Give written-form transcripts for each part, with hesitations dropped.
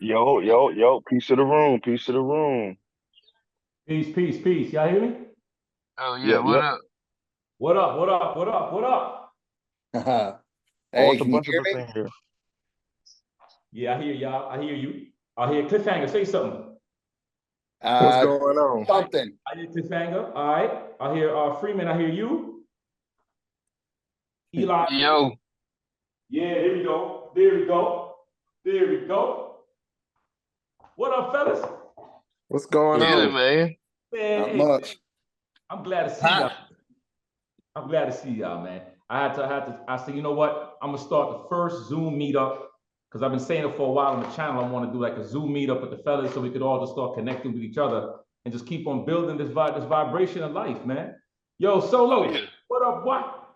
Yo, yo, yo, piece of the room, piece of the room. Peace, peace, peace. Y'all hear me? Oh yeah, Yep, what yep. up? What up? What up? What up? What up? Oh, Hey, it's a can you bunch of hear us me? in here. Yeah, I hear y'all. I hear you. I hear Cliffhanger. Say something. What's Uh, going on? something. I hear Cliffhanger. All right. I hear Freeman. I hear you. Eli. Yo, Yeah, here we go. There we go. There we go. What up, fellas? What's going get it, on? man. Man, Not hey, much. I'm glad to see y'all. Hi. I'm glad to see y'all, man. I said, you know what? I'm gonna start the first Zoom meetup because I've been saying it for a while on the channel. I want to do like a Zoom meetup with the fellas so we could all just start connecting with each other and just keep on building this vibration of life, man. Yo, Oh Solo, yeah. what up, what?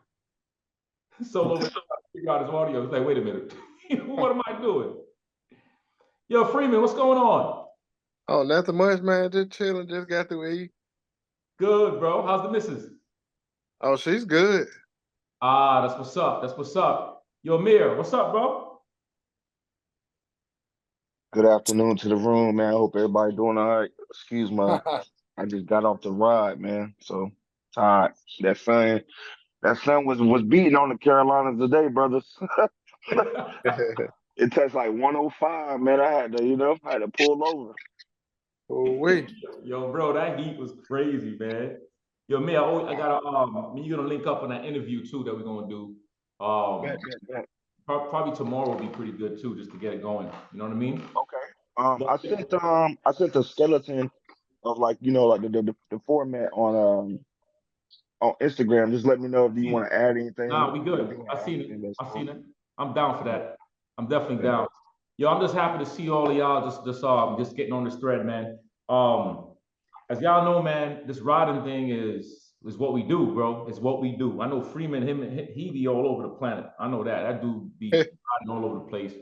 Solo, figure out his audio. He's like, wait a minute, what am I doing? Yo, Freeman, what's going on? Oh, nothing much, man. Just chilling. Just got to eat. Good, bro. How's the missus? Oh, she's good. Ah, that's what's up. That's what's up. Yo, Mir, what's up, bro? Good afternoon to the room, man. I hope everybody doing all right. Excuse my, I just got off the ride, man. So tired. That sun, that sun was beating on the Carolinas today, brothers. It touched like 105, man. I had to pull over. Oh, wait. Yo, bro, that heat was crazy, man. Yo, man, I gotta you're gonna link up on that interview too that we're gonna do. Bet, Um, bet, bet. Probably tomorrow will be pretty good too, just to get it going. You know what I mean? Okay. But I sent the skeleton of like like the format on Instagram. Just let me know if you seen it. want to add Nah, anything. we If you good. want I to add seen it. anything, that's I cool. seen it. I'm down for Yeah, that. I'm definitely bet, down. bet. Yo, I'm just happy to see all of y'all just getting on this thread, man. Um, as y'all know, man, this riding thing is what we do, bro. It's what we do. I know Freeman, he be all over the planet. I know that. That dude be riding all over the place.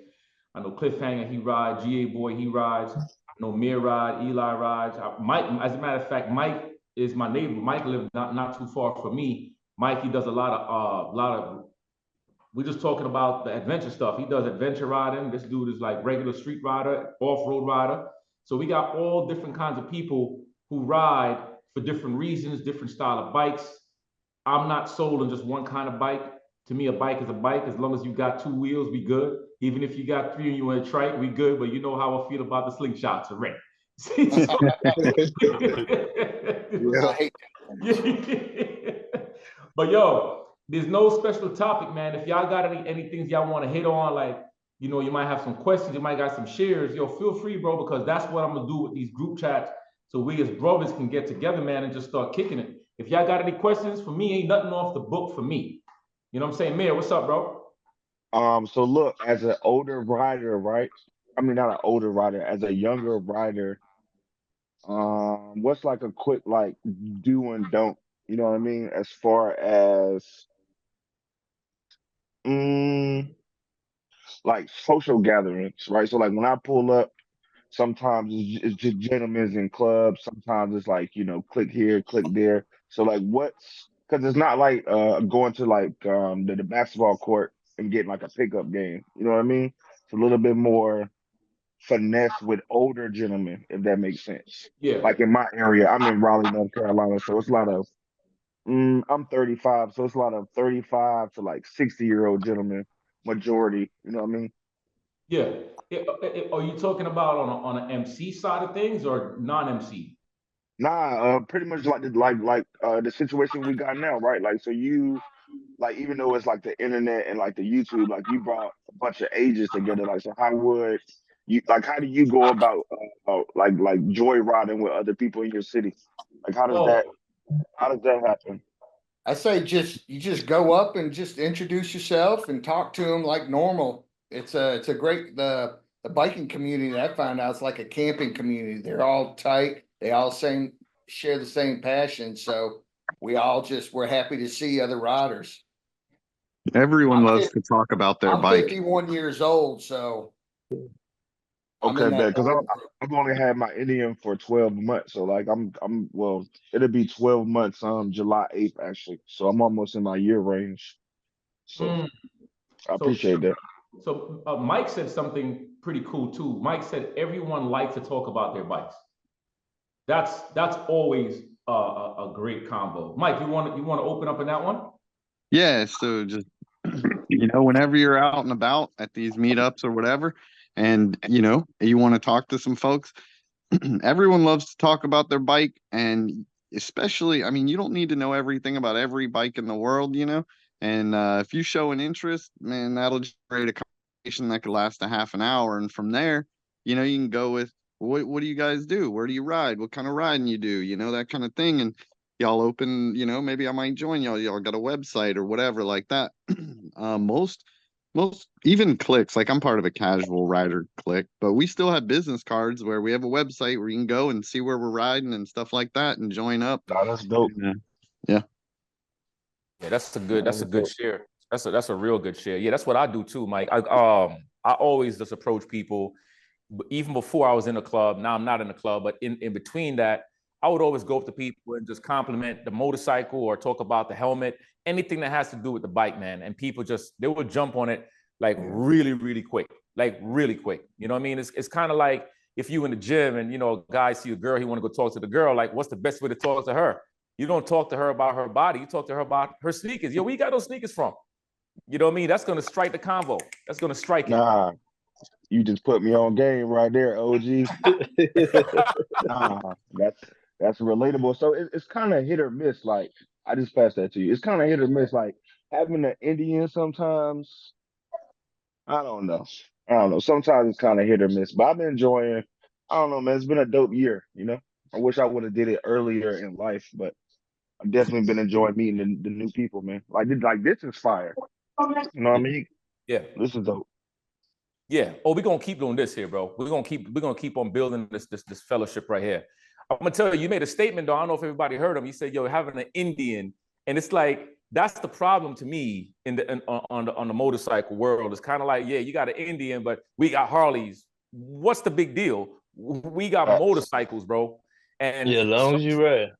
I know Cliffhanger, he rides. GA Boy, he rides. I know Mir ride. Eli rides. Mike, as a matter of fact, Mike is my neighbor. Mike lives not too far from me. Mike, he does a lot of. We're just talking about the adventure stuff. He does adventure riding. This dude is like regular street rider, off-road rider. So we got all different kinds of people who ride for different reasons, different style of bikes. I'm not sold on just one kind of bike. To me, a bike is a bike. As long as you got two wheels, we good. Even if you got three and you want to trike, we good. But you know how I feel about the slingshots, right? So, Yeah. I hate but yo, there's no special topic, man. If y'all got any things y'all want to hit on, like you might have some questions, you might got some shares, yo, feel free, bro, because that's what I'm gonna do with these group chats. So we as brothers can get together, man, and just start kicking it. If y'all got any questions for me, ain't nothing off the book for me. You know what I'm saying? Mayor, what's up, bro? So look, as an older rider, right? I mean, not an older rider, as a younger rider, what's like a quick like do and don't? You know what I mean? As far as mm, like social gatherings, right? So like when I pull up, sometimes it's just gentlemen's in clubs. Sometimes it's like click here, click there. So like, what's because it's not like going to like the basketball court and getting like a pickup game. You know what I mean? It's a little bit more finesse with older gentlemen, if that makes sense. Yeah. Like in my area, I'm in Raleigh, North Carolina, so it's a lot of. I'm 35, so it's a lot of 35 to like 60-year-old gentlemen, majority. You know what I mean? Yeah. Are you talking about on an MC side of things or non-MC? Nah, pretty much like the situation we got now, right? Like so you like even though it's like the internet and like the YouTube, like you brought a bunch of ages together. Like so, how would you like? How do you go about like joyriding with other people in your city? Like Oh, how does that happen? I say you just go up and just introduce yourself and talk to them like normal. It's a great the biking community that I found out is like a camping community. They're all tight. They all same share the same passion. So we're happy to see other riders. Everyone I'm loves 50, to talk about their I'm bike. 51 years old, so I'm in Okay, that bet because old group. I've only had my Indian for 12 months, so like I'm well, it'll be 12 months July 8th actually, so I'm almost in my year range. So mm. I so appreciate that. So Mike said something pretty cool too. Mike said everyone likes to talk about their bikes. That's always a great combo. Mike, you want to open up in that one? Yeah, so just whenever you're out and about at these meetups or whatever, and you want to talk to some folks, everyone loves to talk about their bike, and especially, I mean, you don't need to know everything about every bike in the world, and if you show an interest, man, that'll generate a conversation that could last a half an hour, and from there, you can go with what do you guys do? Where do you ride? What kind of riding you do? That kind of thing, and y'all open, maybe I might join y'all. Y'all got a website or whatever like that. Most even clicks, like I'm part of a casual rider click, but we still have business cards where we have a website where you can go and see where we're riding and stuff like that and join up. Nah, that's dope. Yeah. Yeah, that's a good share. That's a real good share. Yeah, that's what I do too, Mike. I always just approach people, even before I was in a club. Now I'm not in a club, but in between that, I would always go up to people and just compliment the motorcycle or talk about the helmet, anything that has to do with the bike, man. And people they would jump on it like really, really quick, like really quick. You know what I mean? It's kind of like if you in the gym and a guy see a girl, he want to go talk to the girl. Like, what's the best way to talk to her? You don't talk to her about her body. You talk to her about her sneakers. Yo, where you got those sneakers from? You know what I mean? That's gonna strike the convo. That's gonna strike it. Nah, you just put me on game right there, OG. Nah, that's relatable. So it's kind of hit or miss. Like I just passed that to you. It's kind of hit or miss. Like having an Indian sometimes. I don't know. I don't know. Sometimes it's kind of hit or miss. But I've been enjoying. I don't know, man. It's been a dope year. I wish I would have did it earlier in life, but I've definitely been enjoying meeting the new people, man. Like this is fire. You know what I mean? Yeah. This is dope. Yeah. Oh, we're gonna keep doing this here, bro. We're gonna keep on building this fellowship right here. I'm gonna tell you, you made a statement though. I don't know if everybody heard him. You said, "Yo, having an Indian," and it's like that's the problem to me on the motorcycle world. It's kind of like, yeah, you got an Indian, but we got Harleys. What's the big deal? We got motorcycles, bro. And Yeah, as long as you ride.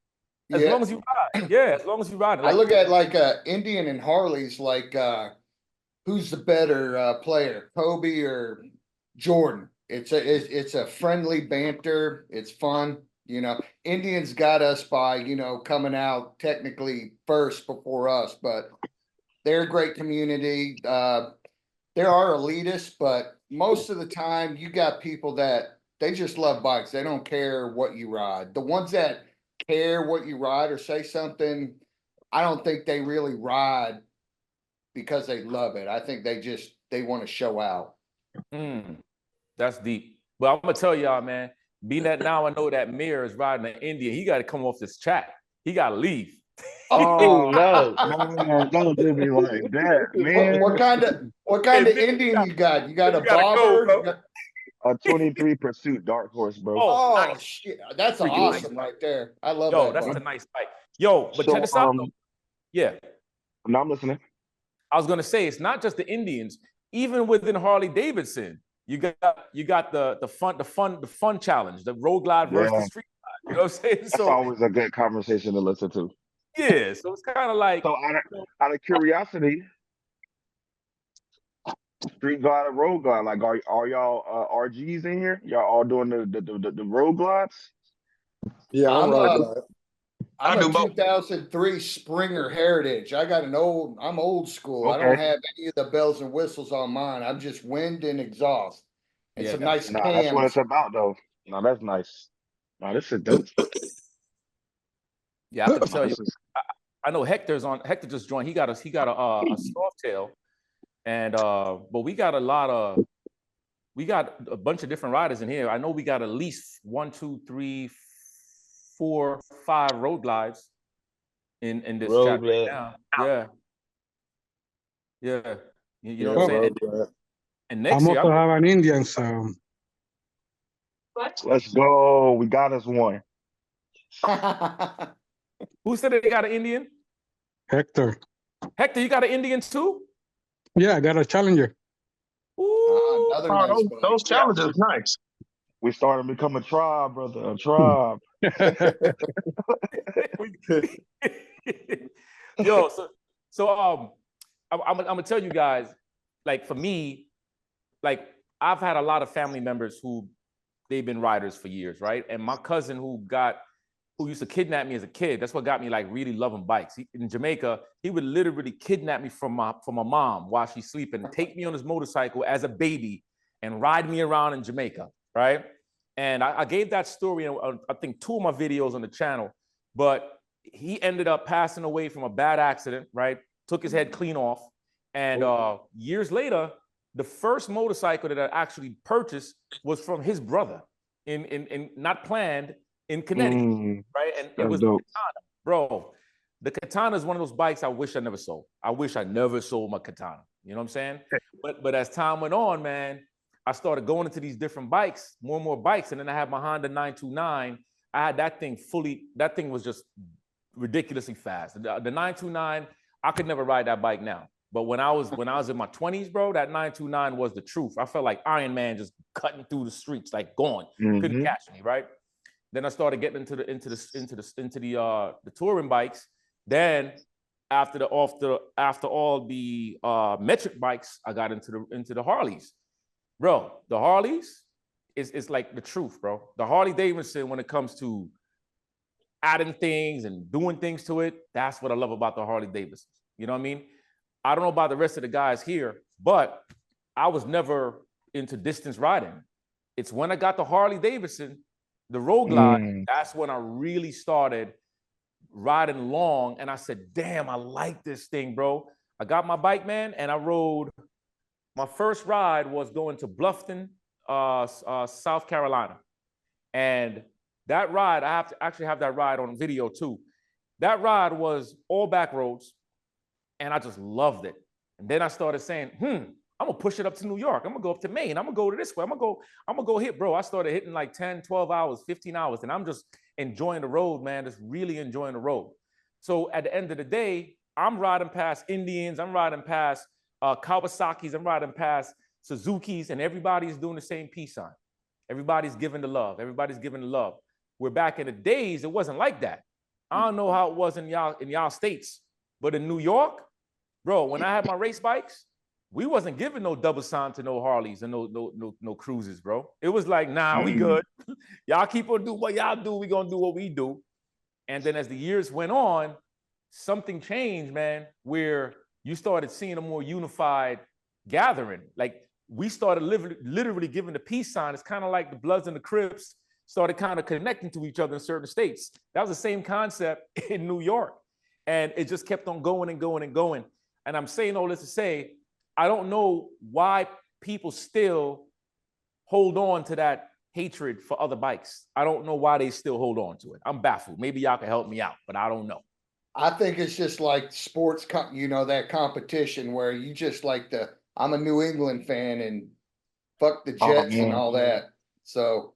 as long as you ride, yeah, as long as you ride. I look at like Indian and Harley's like who's the better player, Kobe or Jordan? It's a friendly banter. It's fun. Indians got us by coming out technically first before us, but they're a great community. There are elitists, but most of the time you got people that they just love bikes. They don't care what you ride. The ones that care what you ride or say something, I don't think they really ride because they love it. I think they want to show out. That's deep. But I'm gonna tell y'all, man, being that now I know that Mir is riding an Indian, he got to come off this chat. He got to leave. Oh no, man, don't do me like that, man. What kind of Indian you got? You got a bobber? A 23 Pursuit Dark Horse, bro. Oh nice. shit, that's Freaking awesome nice. right there. I love Yo, that. that's Bike. a nice bike. Yo, but check this out though. Yeah. No, I'm listening. I was gonna say it's not just the Indians. Even within Harley Davidson, you got the fun challenge, the road glide versus the street glide. You know what I'm saying? That's always a good conversation to listen to. Yeah, so it's kind of like. So out of curiosity, street glide or road glide, like are y'all RGs in here? Y'all all doing the road glides? Yeah, I'm right. I'm a 2003 Springer Heritage. I'm old school. Okay. I don't have any of the bells and whistles on mine. I'm just wind and exhaust. And some nice cams. That's what it's about though. No, that's nice. No, this is dope. Yeah, I can tell you. I know Hector just joined. He got a soft tail, and but we got a bunch of different riders in here. I know we got at least 1, 2, 3, 4, 5 road glides in this chat right now. Yeah. You know what I'm saying? And next I'm year, also have an Indian, so Let's go. We got us one. who said they got an Indian? Hector. Hector, you got an Indian too? Yeah, I got a Challenger. Ooh. Those challenges nice. We starting to become a tribe, brother. A tribe. Yo, so I'm gonna tell you guys, like for me, like I've had a lot of family members who they've been riders for years, right? And my cousin who used to kidnap me as a kid, that's what got me like really loving bikes. In Jamaica, he would literally kidnap me from my mom while she's sleeping and take me on his motorcycle as a baby and ride me around in Jamaica, right? And I gave that story in, I think, 2 of my videos on the channel, but he ended up passing away from a bad accident, right? Took his head clean off. And years later, the first motorcycle that I actually purchased was from his brother in not planned, in Connecticut, right? And it was the Katana. Bro, the Katana is one of those bikes I wish I never sold. I wish I never sold my Katana. You know what I'm saying? But as time went on, man, I started going into these different bikes, more and more bikes. And then I had my Honda 929. I had that thing that thing was just ridiculously fast. The 929, I could never ride that bike now. But when I was in my 20s, bro, that 929 was the truth. I felt like Iron Man just cutting through the streets, like going. Couldn't catch me, right? Then I started getting into the touring bikes. Then after all the metric bikes, I got into the Harleys. Bro, the Harleys is like the truth, bro. The Harley Davidson, when it comes to adding things and doing things to it, that's what I love about the Harley Davidson. You know what I mean? I don't know about the rest of the guys here, but I was never into distance riding. It's when I got the Harley Davidson, the Road Glide, that's when I really started riding long. And I said, damn, I like this thing, bro. I got my bike, man, and I rode. My first ride was going to Bluffton, South Carolina. And that ride, I have to actually have that ride on video too. That ride was all back roads, and I just loved it. And then I started saying, I'm gonna push it up to New York. I'm gonna go up to Maine. I'm gonna go to this way. I'm gonna go hit, bro. I started hitting like 10, 12 hours, 15 hours, and I'm just enjoying the road, man. Just really enjoying the road. So at the end of the day, I'm riding past Indians, I'm riding past Kawasaki's, I'm riding past Suzuki's, and everybody's doing the same peace sign. Everybody's giving the love. Everybody's giving the love. Where back in the days, it wasn't like that. I don't know how it was in y'all states, but in New York, bro, when I had my race bikes, we wasn't giving no double sign to no Harleys and no cruises, bro. It was like, nah, we good. Y'all keep on doing what y'all do. We gonna do what we do. And then as the years went on, something changed, man, where you started seeing a more unified gathering. Like we started literally giving the peace sign. It's kind of like the Bloods and the Crips started kind of connecting to each other in certain states. That was the same concept in New York. And it just kept on going and going and going. And I'm saying all this to say, I don't know why people still hold on to that hatred for other bikes. I don't know why they still hold on to it. I'm baffled. Maybe y'all can help me out, but I don't know. I think it's just like sports, that competition where you just like I'm a New England fan and fuck the Jets and all that. So,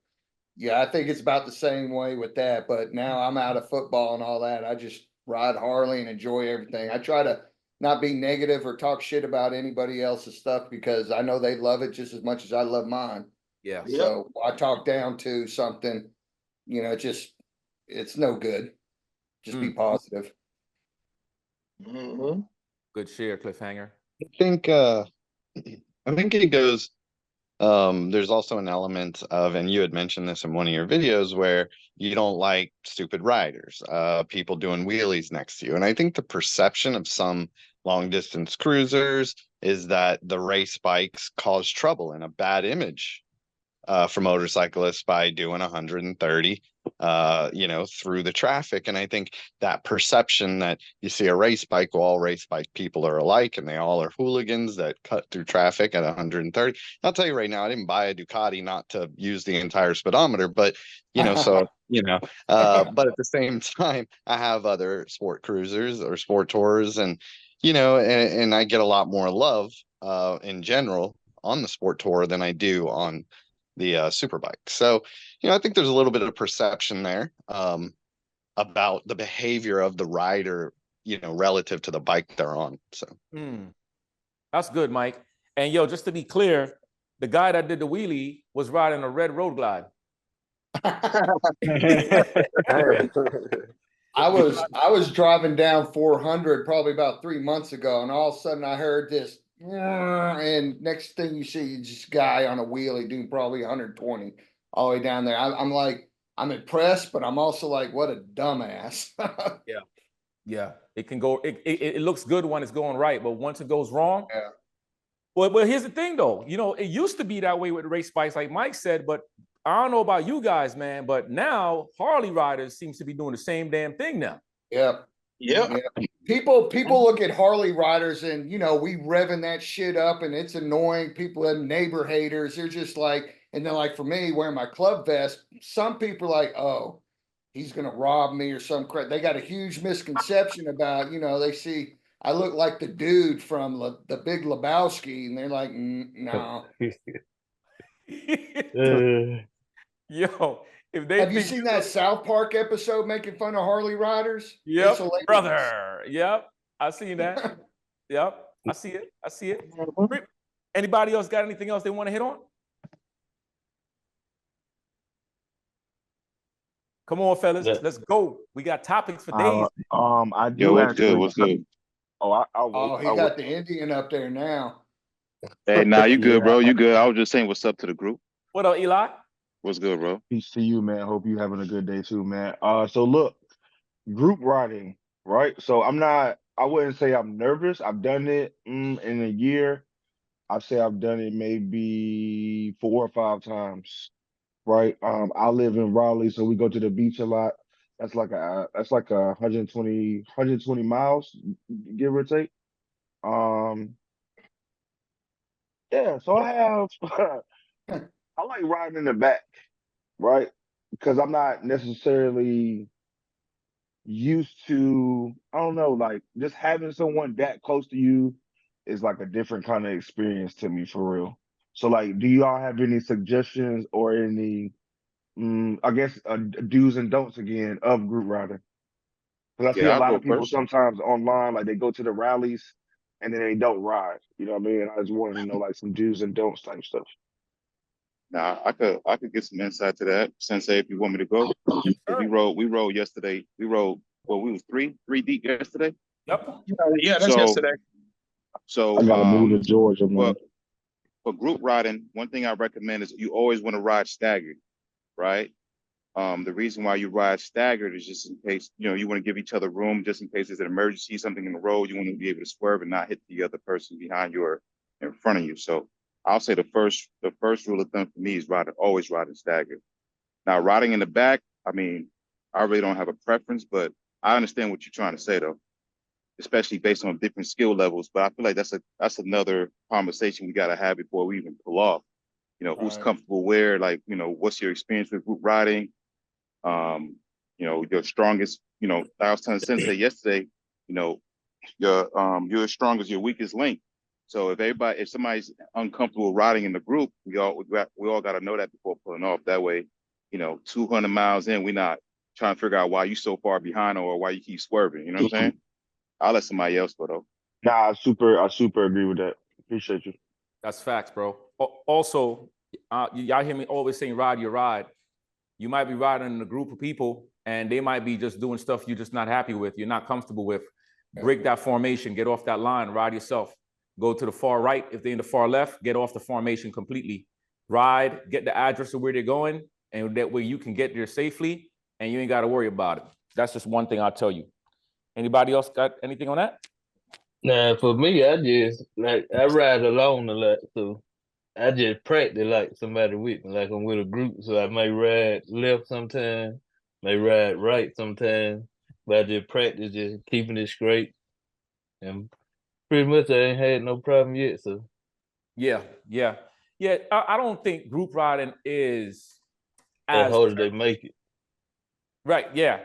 yeah, I think it's about the same way with that. But now I'm out of football and all that. I just ride Harley and enjoy everything. I try to not be negative or talk shit about anybody else's stuff because I know they love it just as much as I love mine. Yeah. So I talk down to something, it's no good. Just be positive. Good share, Cliffhanger. I think it goes, there's also an element of, and you had mentioned this in one of your videos, where you don't like stupid riders, people doing wheelies next to you. And I think the perception of some long distance cruisers is that the race bikes cause trouble and a bad image for motorcyclists by doing 130 through the traffic. And I think that perception that you see a race bike, well, all race bike people are alike and they all are hooligans that cut through traffic at 130. I'll tell you right now, I didn't buy a Ducati not to use the entire speedometer, but but at the same time, I have other sport cruisers or sport tours, and and I get a lot more love in general on the sport tour than I do on the superbike. So, I think there's a little bit of perception there about the behavior of the rider, relative to the bike they're on. So that's good, Mike. And just to be clear, the guy that did the wheelie was riding a red Road Glide. I was driving down 400 probably about 3 months ago, and all of a sudden I heard this and next thing you see is this guy on a wheelie doing probably 120 all the way down there. I'm like, I'm impressed, but I'm also like, what a dumbass. Yeah, it can go. It looks good when it's going right, but once it goes wrong. Yeah. Well, here's the thing, though. You know, it used to be that way with race bikes, like Mike said. But I don't know about you guys, man. But now Harley riders seems to be doing the same damn thing now. Yeah. Yep. Yeah. People look at Harley riders and we revving that shit up and it's annoying. People have neighbor haters. They're just like, and then like for me wearing my club vest, some people are like, oh, he's gonna rob me or some crap. They got a huge misconception about, they see I look like the dude from the Big Lebowski, and they're like, no. Yo, if they Have you seen that South Park episode making fun of Harley riders? Yep, It's hilarious. brother. Yep, I seen that. Yep, I see it. I see it. Anybody else got anything else they want to hit on? Come on, fellas, let's go. We got topics for days. I do. Yo, what's actually, good? What's good? Oh, he got the Indian up there now. Hey, nah, you good, Yeah. bro? You good? I was just saying what's up to the group. What up, Eli? What's good, bro? Peace to you, man. Hope you having a good day too, man. So look, group riding, right? So I wouldn't say I'm nervous. I've done it in a year. I'd say I've done it maybe 4 or 5 times, right? I live in Raleigh, so we go to the beach a lot. That's like a 120 miles, give or take. Um, yeah, so I have I like riding in the back, right? Because I'm not necessarily used to, I don't know, like just having someone that close to you is like a different kind of experience to me for real. So like, do y'all have any suggestions or any, I guess, do's and don'ts again of group riding? Because I see Yeah, a I'll lot go of people first. sometimes online, like they go to the rallies and then they don't ride. You know what I mean? I just wanted to know like some do's and don'ts type stuff. Nah, I could get some insight to that, Sensei, if you want me to go. We rode yesterday. Well, we was three deep yesterday. Yep. Yeah, that's So, yesterday. so I gotta move to Georgia, man. well, for group riding, one thing I recommend is you always want to ride staggered, right? The reason why you ride staggered is just in case, you want to give each other room just in case there's an emergency, something in the road, you want to be able to swerve and not hit the other person behind you or in front of you. So I'll say the first rule of thumb for me is always riding staggered. Now riding in the back, I mean, I really don't have a preference, but I understand what you're trying to say though, especially based on different skill levels. But I feel like that's another conversation we gotta have before we even pull off. Who's Right. comfortable where, like, what's your experience with group riding? Your strongest, I was telling Sensei yesterday, you're as strong as your weakest link. So if somebody's uncomfortable riding in the group, we all got to know that before pulling off. That way, 200 miles in, we're not trying to figure out why you so far behind or why you keep swerving. You know what I'm saying? I'll let somebody else go though. Nah, I super agree with that. Appreciate you. That's facts, bro. Also, y'all hear me always saying ride your ride. You might be riding in a group of people and they might be just doing stuff you're just not happy with, you're not comfortable with. Break that formation, get off that line, ride yourself. Go to the far right. If they're in the far left, get off the formation completely. Ride, get the address of where they're going, and that way you can get there safely and you ain't got to worry about it. That's just one thing I'll tell you. Anybody else got anything on that? Nah, for me, I ride alone a lot, so I just practice like somebody with me, like I'm with a group. So I may ride left sometimes, may ride right sometimes, but I just practice just keeping it straight. And pretty much I ain't had no problem yet. So Yeah. I don't think group riding is as as hard as they make it. right. Yeah.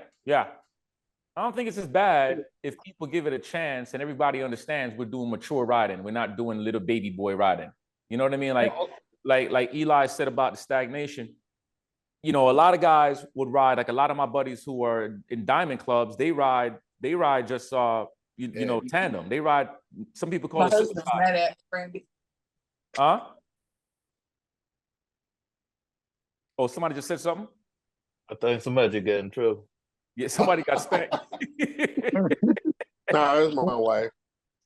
I don't think it's as bad if people give it a chance and everybody understands we're doing mature riding. We're not doing little baby boy riding. You know what I mean? Like Eli said about the stagnation. A lot of guys would ride, like a lot of my buddies who are in diamond clubs, they ride just tandem. They ride, some people call My it husband's system. mad at Brandy. Huh? Oh, somebody just said something? I think somebody just got in trouble. Yeah, somebody got spanked. Nah, it's my wife.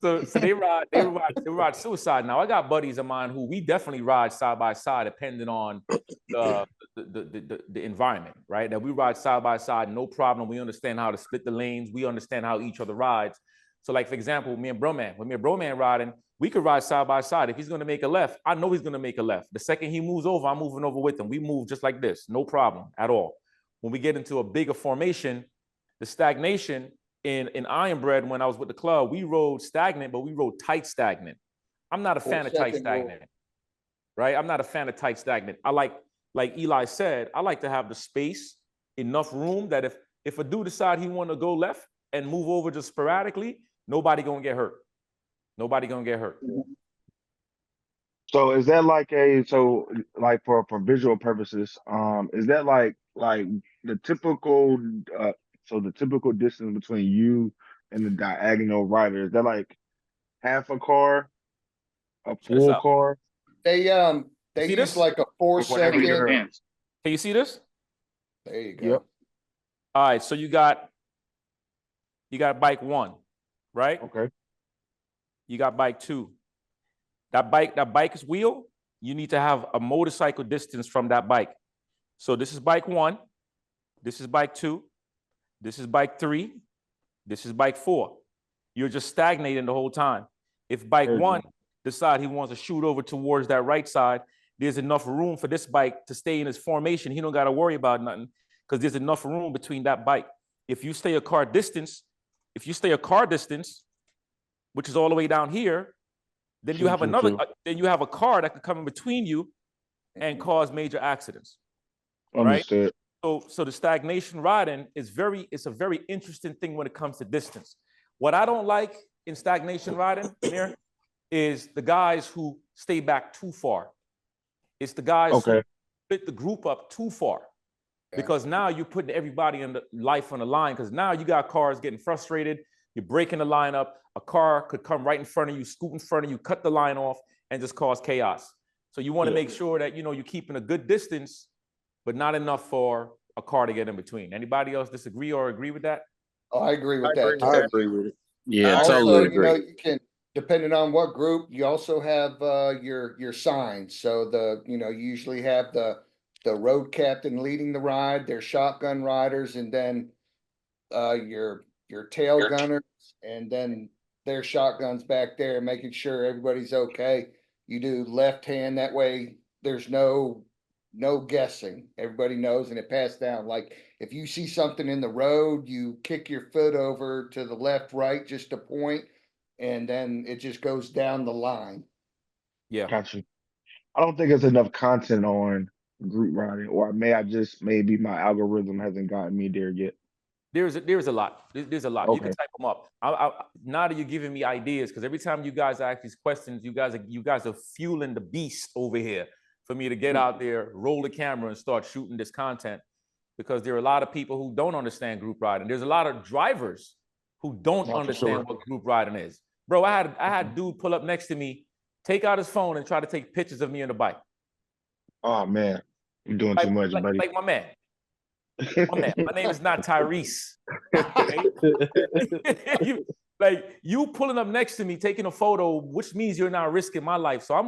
So they ride suicide. Now I got buddies of mine who we definitely ride side by side, depending on the environment, right? That we ride side by side, no problem. We understand how to split the lanes. We understand how each other rides. So, like for example, when me and bro man riding, we could ride side by side. If he's gonna make a left, I know he's gonna make a left. The second he moves over, I'm moving over with him. We move just like this, no problem at all. When we get into a bigger formation, the stagnation in Ironbread, when I was with the club, we rode stagnant, but we rode tight stagnant. I'm not a fan of tight stagnant, right? I'm not a fan of tight stagnant. I like Eli said, I like to have the space, enough room that if a dude decide he want to go left and move over just sporadically, nobody gonna get hurt. Nobody gonna get hurt. So is that like for visual purposes, is that like the typical the typical distance between you and the diagonal rider, is that like half a car, a Check this full out. car? They See use this? like a Whatever your 4-second. hands. Can you see this? There you go. Yep. All right, so you got bike 1, right? Okay. You got bike 2. That bike's wheel, you need to have a motorcycle distance from that bike. So this is bike 1, this is bike 2, this is bike 3, this is bike 4. You're just stagnating the whole time. If bike 1 decide he wants to shoot over towards that right side, there's enough room for this bike to stay in his formation. He don't got to worry about nothing because there's enough room between that bike. If you stay a car distance, which is all the way down here, then you have then you have a car that could come in between you and cause major accidents. Understood. Right? So the stagnation riding it's a very interesting thing when it comes to distance. What I don't like in stagnation riding, Amir, is the guys who stay back too far. It's the guys who split the group up too far. Because now you're putting everybody in the life on the line, because now you got cars getting frustrated, you're breaking the line up, a car could come right in front of you, scoot in front of you, cut the line off, and just cause chaos. So you want to make sure that you're keeping a good distance, but not enough for a car to get in between. Anybody else disagree or agree with that? Oh, I agree with that. I agree with it. Yeah, Also, totally agree. you can, depending on what group, you also have your signs. So you usually have the road captain leading the ride, their shotgun riders, and then your tail gunners, and then their shotguns back there, making sure everybody's okay. You do left hand, that way there's no guessing. Everybody knows, and it passed down. Like if you see something in the road, you kick your foot over to the left, right, just a point, and then it just goes down the line. Yeah. Gotcha. I don't think there's enough content on group riding, or maybe my algorithm hasn't gotten me there yet. There's a lot. There's a lot. You can type them up. Now that you're giving me ideas, because every time you guys ask these questions, you guys are fueling the beast over here for me to get out there, roll the camera, and start shooting this content. Because there are a lot of people who don't understand group riding. There's a lot of drivers who don't understand what group riding is. Bro, I had dude pull up next to me, take out his phone, and try to take pictures of me on the bike. Oh man, you're doing too much, buddy. Like my man. My name is not Tyrese. You pulling up next to me, taking a photo, which means you're not risking my life. So I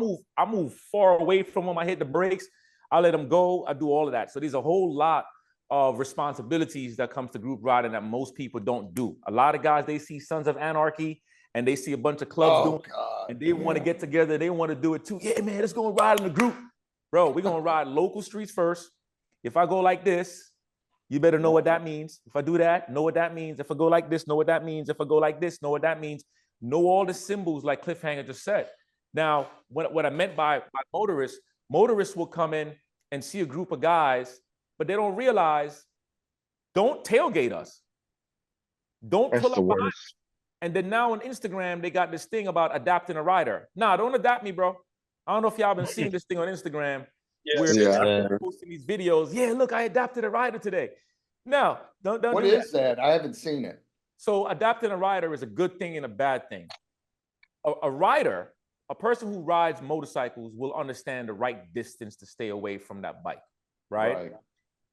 move far away from him. I hit the brakes. I let him go. I do all of that. So there's a whole lot of responsibilities that comes to group riding that most people don't do. A lot of guys, they see Sons of Anarchy and they see a bunch of clubs doing it, and they want to get together. They want to do it too. Yeah, man, let's go ride in the group. Bro, we're going to ride local streets first. If I go like this, you better know what that means. If I do that, know what that means. If I go like this, know what that means. If I go like this, know what that means. Know all the symbols like Cliffhanger just said. Now, what I meant by motorists will come in and see a group of guys, but they don't realize, don't tailgate us. Don't pull up behind us. And then now on Instagram, they got this thing about adapting a rider. Nah, don't adapt me, bro. I don't know if y'all been seeing this thing on Instagram. Where people posting these videos. Yeah, look, I adapted a rider today. No, don't What do is that? I haven't seen it. So adapting a rider is a good thing and a bad thing. A rider, a person who rides motorcycles will understand the right distance to stay away from that bike, right?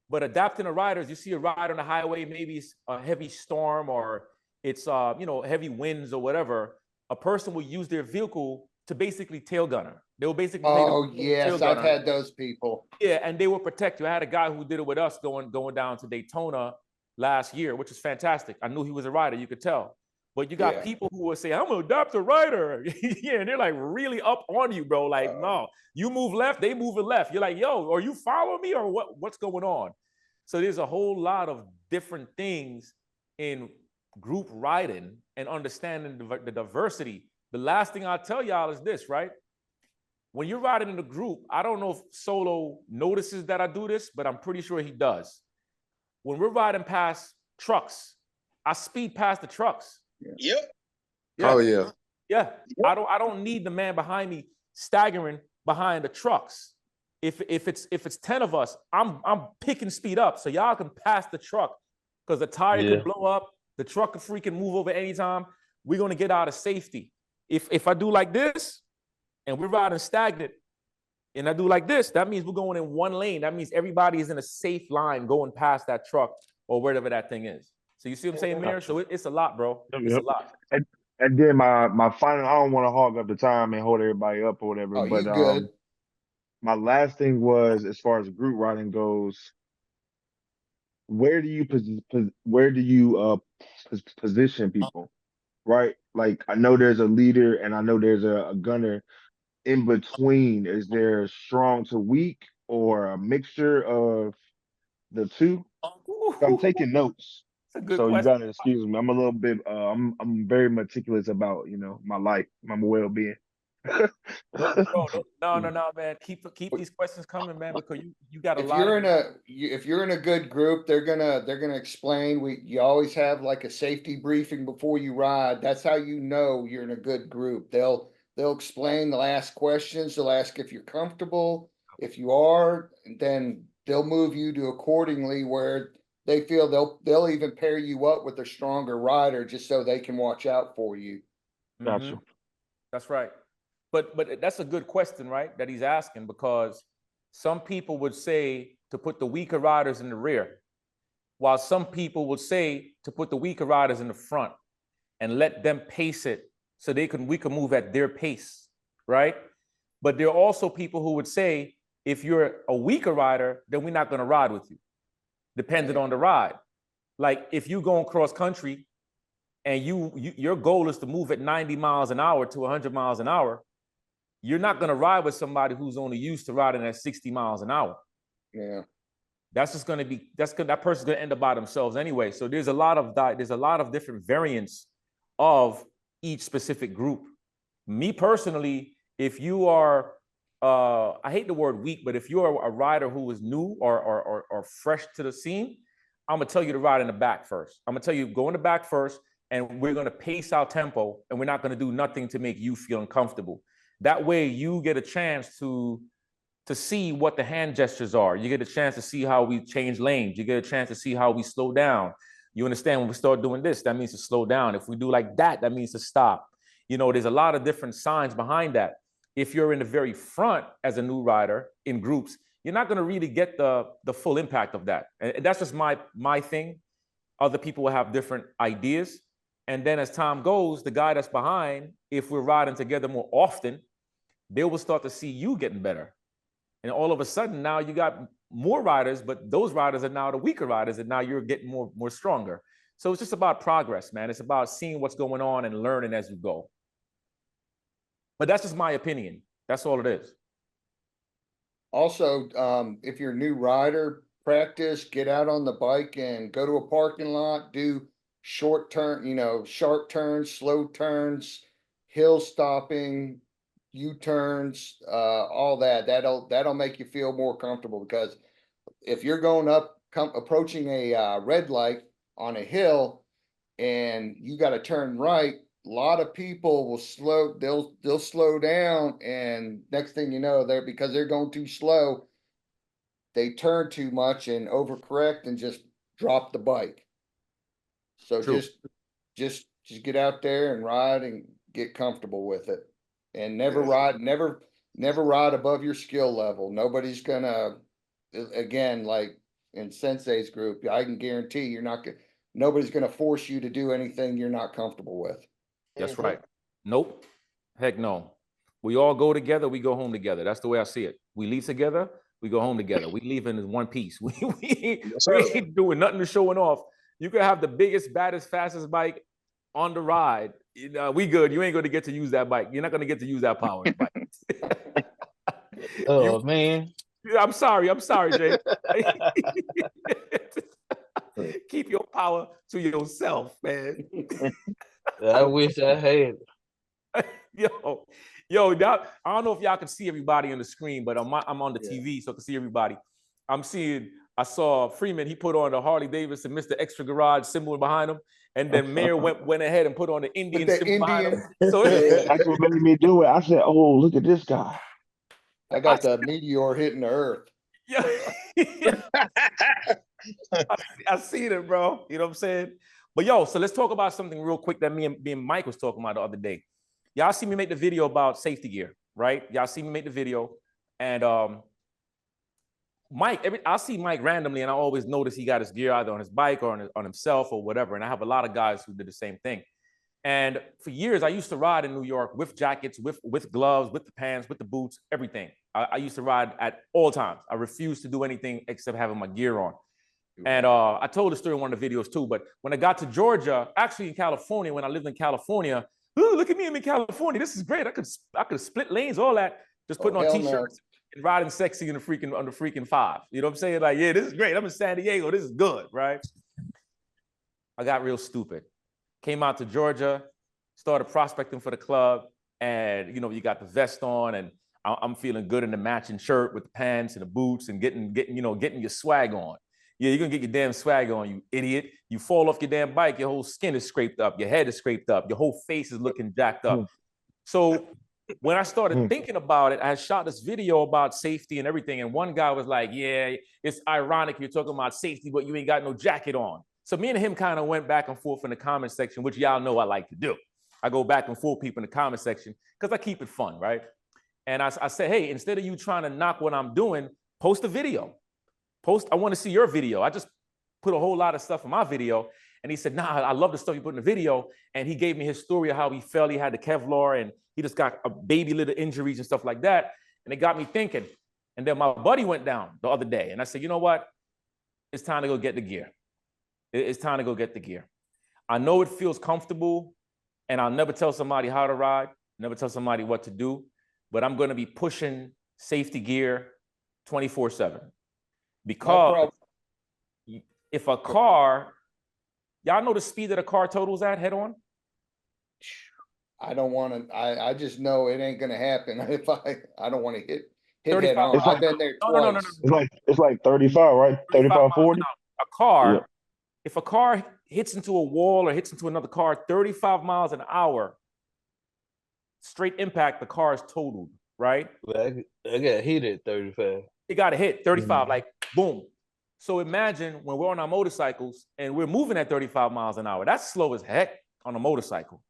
But adapting a rider is, you see a rider on the highway, maybe it's a heavy storm or it's heavy winds or whatever. a person will use their vehicle to basically tail gunner. They will basically pay Oh, them yes, tail I've gunner. had those people. Yeah, and they will protect you. I had a guy who did it with us going down to Daytona last year, which is fantastic. I knew he was a rider, you could tell. But you got Yeah. people who will say, I'm gonna adopt a rider. Yeah, and they're like really up on you, bro. Like, no, you move left, they move left. You're like, yo, are you following me or what's going on? So there's a whole lot of different things in group riding and understanding the diversity. The last thing I'll tell y'all is this, right? When you're riding in a group, I don't know if Solo notices that I do this, but I'm pretty sure he does. When we're riding past trucks, I speed past the trucks. Yep. Oh yeah. Yeah. I don't need the man behind me staggering behind the trucks. If it's 10 of us, I'm picking speed up so y'all can pass the truck because the tire Yeah. could blow up, the truck could freaking move over anytime. We're gonna get out of safety. If I do like this and we're riding stagnant and I do like this, that means we're going in one lane. That means everybody is in a safe line going past that truck or wherever that thing is. So you see what I'm saying, Mir? So it's a lot, bro. It's a lot. And then my final, I don't want to hog up the time and hold everybody up or whatever, Oh, but you good. my last thing was, as far as group riding goes, where do you position people, right? Like I know there's a leader and I know there's a gunner. In between, is there strong to weak or a mixture of the two? I'm taking notes, It's a good so you question. gotta excuse me. I'm a little bit I'm very meticulous about, my life, my well-being. Bro, no, man. Keep these questions coming, man, because you got a If lot you're of in if you're in a good group, they're gonna explain. You always have like a safety briefing before you ride. That's how you know you're in a good group. They'll explain. They'll ask questions. They'll ask if you're comfortable. If you are, then they'll move you to accordingly where they feel they'll even pair you up with a stronger rider just so they can watch out for you. Gotcha. That's right. But that's a good question, right? That he's asking because some people would say to put the weaker riders in the rear, while some people would say to put the weaker riders in the front and let them pace it so we can move at their pace, right? But there are also people who would say if you're a weaker rider, then we're not going to ride with you, depending on the ride. Like if you going cross country and your goal is to move at 90 miles an hour to 100 miles an hour, you're not going to ride with somebody who's only used to riding at 60 miles an hour. Yeah. That's just going to be, that person's going to end up by themselves anyway. So there's a lot of different variants of each specific group. Me personally, if you are, I hate the word weak, but if you're a rider who is new or fresh to the scene, I'm going to tell you to ride in the back first. I'm going to tell you, go in the back first, and we're going to pace our tempo, and we're not going to do nothing to make you feel uncomfortable. That way you get a chance to see what the hand gestures are. You get a chance to see how we change lanes. You get a chance to see how we slow down. You understand when we start doing this, that means to slow down. If we do like that, that means to stop. There's a lot of different signs behind that. If you're in the very front as a new rider in groups, you're not going to really get the full impact of that. And that's just my thing. Other people will have different ideas. And then as time goes, the guy that's behind, if we're riding together more often, they will start to see you getting better. And all of a sudden, now you got more riders, but those riders are now the weaker riders, and now you're getting more stronger. So it's just about progress, man. It's about seeing what's going on and learning as you go. But that's just my opinion. That's all it is. Also, if you're a new rider, practice, get out on the bike and go to a parking lot, do short turn, sharp turns, slow turns, hill stopping, U-turns, all that. That'll make you feel more comfortable because if you're going approaching a red light on a hill and you got to turn right, a lot of people will they'll slow down, and next thing you know, because they're going too slow, they turn too much and overcorrect and just drop the bike. So True. just get out there and ride and get comfortable with it, and never ride above your skill level. Nobody's gonna, again, like in Sensei's group, I can guarantee nobody's gonna force you to do anything you're not comfortable with. That's right. Nope. Heck no. We all go together, we go home together. That's the way I see it. We leave together, we go home together. We leave in one piece. We ain't doing nothing to showing off. You can have the biggest, baddest, fastest bike on the ride. We good. You ain't going to get to use that bike. You're not going to get to use that power bike. Oh man. I'm sorry, Jay. Keep your power to yourself, man. I wish I had. Yo, I don't know if y'all can see everybody on the screen, but I'm on the TV, so I can see everybody. I saw Freeman, he put on the Harley Davidson Mr. Extra Garage symbol behind him, and then Mayor went ahead and put on the Indian symbol behind him. So that's what made me do it. I said, "Oh, look at this guy." I got the meteor hitting the earth. Yeah. I seen it, bro. You know what I'm saying? But yo, so let's talk about something real quick that me and Mike was talking about the other day. Y'all see me make the video about safety gear, right? Y'all see me make the video, and Mike, I see Mike randomly, and I always notice he got his gear either on his bike or on himself or whatever. And I have a lot of guys who did the same thing. And for years, I used to ride in New York with jackets, with gloves, with the pants, with the boots, everything. I used to ride at all times. I refused to do anything except having my gear on. And I told the story in one of the videos too. But when I got to Georgia, actually in California, when I lived in California, ooh, look at me, I'm in California. This is great. I could split lanes, all that, just putting on t-shirts and riding sexy on the freaking five. You know what I'm saying? Like, yeah, this is great. I'm in San Diego. This is good, right? I got real stupid. Came out to Georgia, started prospecting for the club, and you got the vest on, and I'm feeling good in the matching shirt with the pants and the boots, and getting your swag on. Yeah, you're gonna get your damn swag on, you idiot. You fall off your damn bike, your whole skin is scraped up, your head is scraped up, your whole face is looking jacked up. So when I started thinking about it, I had shot this video about safety and everything, and one guy was like, yeah, it's ironic you're talking about safety, but you ain't got no jacket on. So me and him kind of went back and forth in the comment section, which y'all know I like to do. I go back and forth people in the comment section because I keep it fun, right? And I said, hey, instead of you trying to knock what I'm doing, post a video. I want to see your video. I just put a whole lot of stuff in my video. And he said, nah, I love the stuff you put in the video. And he gave me his story of how he fell. He had the Kevlar and he just got a baby little injuries and stuff like that. And it got me thinking. And then my buddy went down the other day. And I said, you know what? It's time to go get the gear. It's time to go get the gear. I know it feels comfortable, and I'll never tell somebody how to ride, never tell somebody what to do, but I'm going to be pushing safety gear 24/7. Because if a car, y'all know the speed that a car totals at head on? I don't want to, I just know it ain't going to happen if I don't want to hit 35 head on. I've been there twice. No. It's like 35, right? 35, 40? A car, if a car hits into a wall or hits into another car, 35 miles an hour, straight impact, the car is totaled, right? Well, I got hit at 35. It got to hit 35, like boom. So imagine when we're on our motorcycles and we're moving at 35 miles an hour. That's slow as heck on a motorcycle.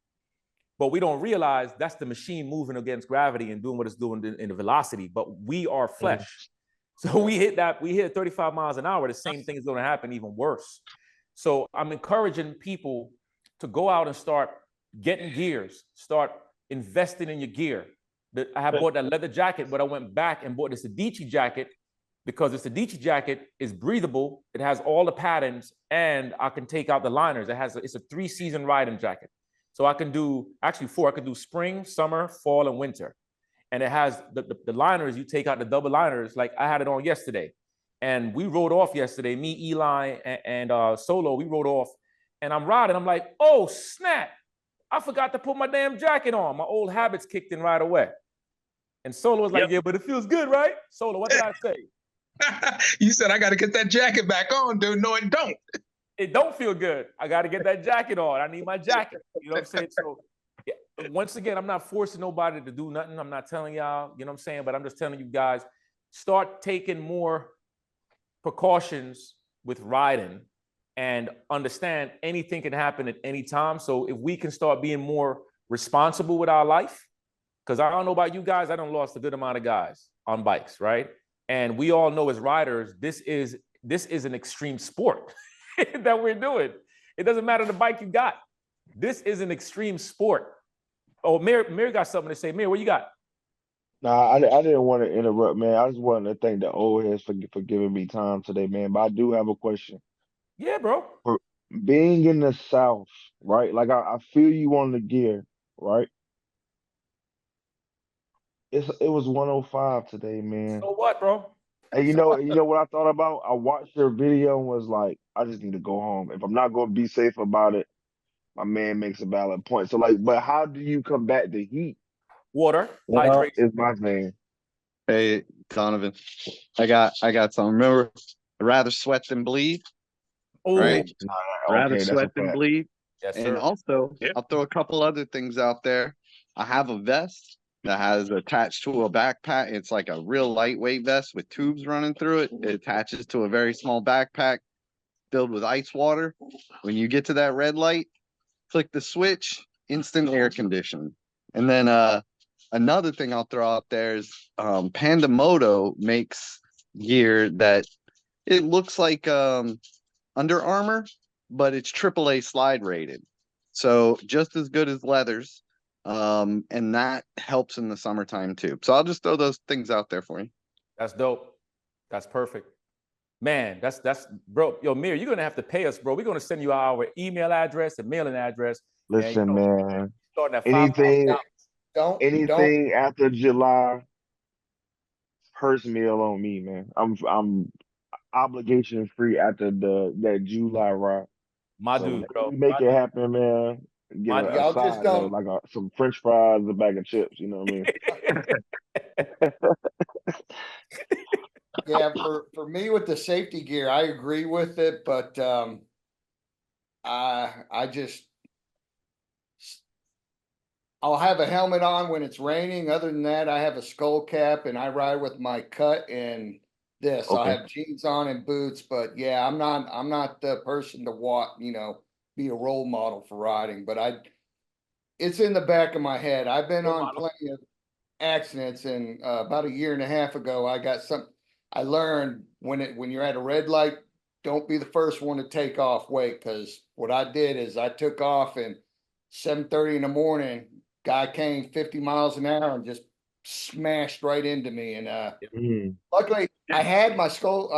But we don't realize that's the machine moving against gravity and doing what it's doing in the velocity. But we are flesh. So we hit 35 miles an hour, the same thing is going to happen, even worse. So I'm encouraging people to go out and start getting gears, start investing in your gear. I have bought that leather jacket, but I went back and bought this Adichie jacket because this Adichie jacket is breathable. It has all the patterns, and I can take out the liners. It's a 3-season riding jacket. So I can do, actually 4, I can do spring, summer, fall, and winter. And it has the liners, you take out the double liners, like I had it on yesterday. And we rode off yesterday, me, Eli, and Solo, we rode off. And I'm riding, I'm like, oh, snap. I forgot to put my damn jacket on. My old habits kicked in right away. And Solo was like, yeah, but it feels good, right? Solo, what did I say? You said, I got to get that jacket back on, dude. No, it don't. It don't feel good. I got to get that jacket on. I need my jacket. You know what I'm saying? So once again, I'm not forcing nobody to do nothing. I'm not telling y'all, you know what I'm saying? But I'm just telling you guys, start taking more precautions with riding and understand anything can happen at any time. So if we can start being more responsible with our life, because I don't know about you guys, I done lost a good amount of guys on bikes, right? And we all know as riders, this is an extreme sport that we're doing. It doesn't matter the bike you got. This is an extreme sport. Oh, Mir got something to say. Mir, what you got? Nah, I didn't want to interrupt, man. I just wanted to thank the old heads for giving me time today, man. But I do have a question. Yeah, bro. For being in the South, right? Like I feel you on the gear, right? It was 105 today, man. So what, bro? And So what? you know what I thought about? I watched your video and was like, I just need to go home. If I'm not going to be safe about it, my man makes a valid point. So like, but how do you combat the heat? Water, Well, hydration. Is my thing. hey, Donovan, I got some. Remember, I'd rather sweat than bleed, Oh, right? Nah, Rather okay, that's a sweat than fact. bleed. yes, And sir. also, Yeah. I'll throw a couple other things out there. I have a vest that has attached to a backpack. It's like a real lightweight vest with tubes running through it. It attaches to a very small backpack filled with ice water. When you get to that red light, click the switch, instant air conditioning. And then another thing I'll throw out there is Pandamoto makes gear that it looks like Under Armour, but it's AAA slide rated. So just as good as leathers. And that helps in the summertime too. So I'll just throw those things out there for you. That's dope. That's perfect. Man, that's bro. Yo, Mir, you're gonna have to pay us, bro. We're gonna send you our email address and mailing address. And Listen, man. starting at Anything, $5,000. Don't anything after July, first meal on me, man. I'm obligation free after that July ride. My So dude, whenever bro. we make it happen, man, get My a dude. y'all just side note, don't like some French fries, a bag of chips. You know what I mean? yeah, for me with the safety gear, I agree with it, but I just I'll have a helmet on when it's raining. Other than that, I have a skull cap and I ride with my cut and this. I'll Okay. have jeans on and boots, but yeah, I'm not the person to be a role model for riding, but it's in the back of my head. I've been on plenty of accidents and about a year and a half ago, I learned when you're at a red light, don't be the first one to take off. Wait, because what I did is I took off and 7:30 in the morning, guy came 50 miles an hour and just smashed right into me. And Mm. luckily I had my skull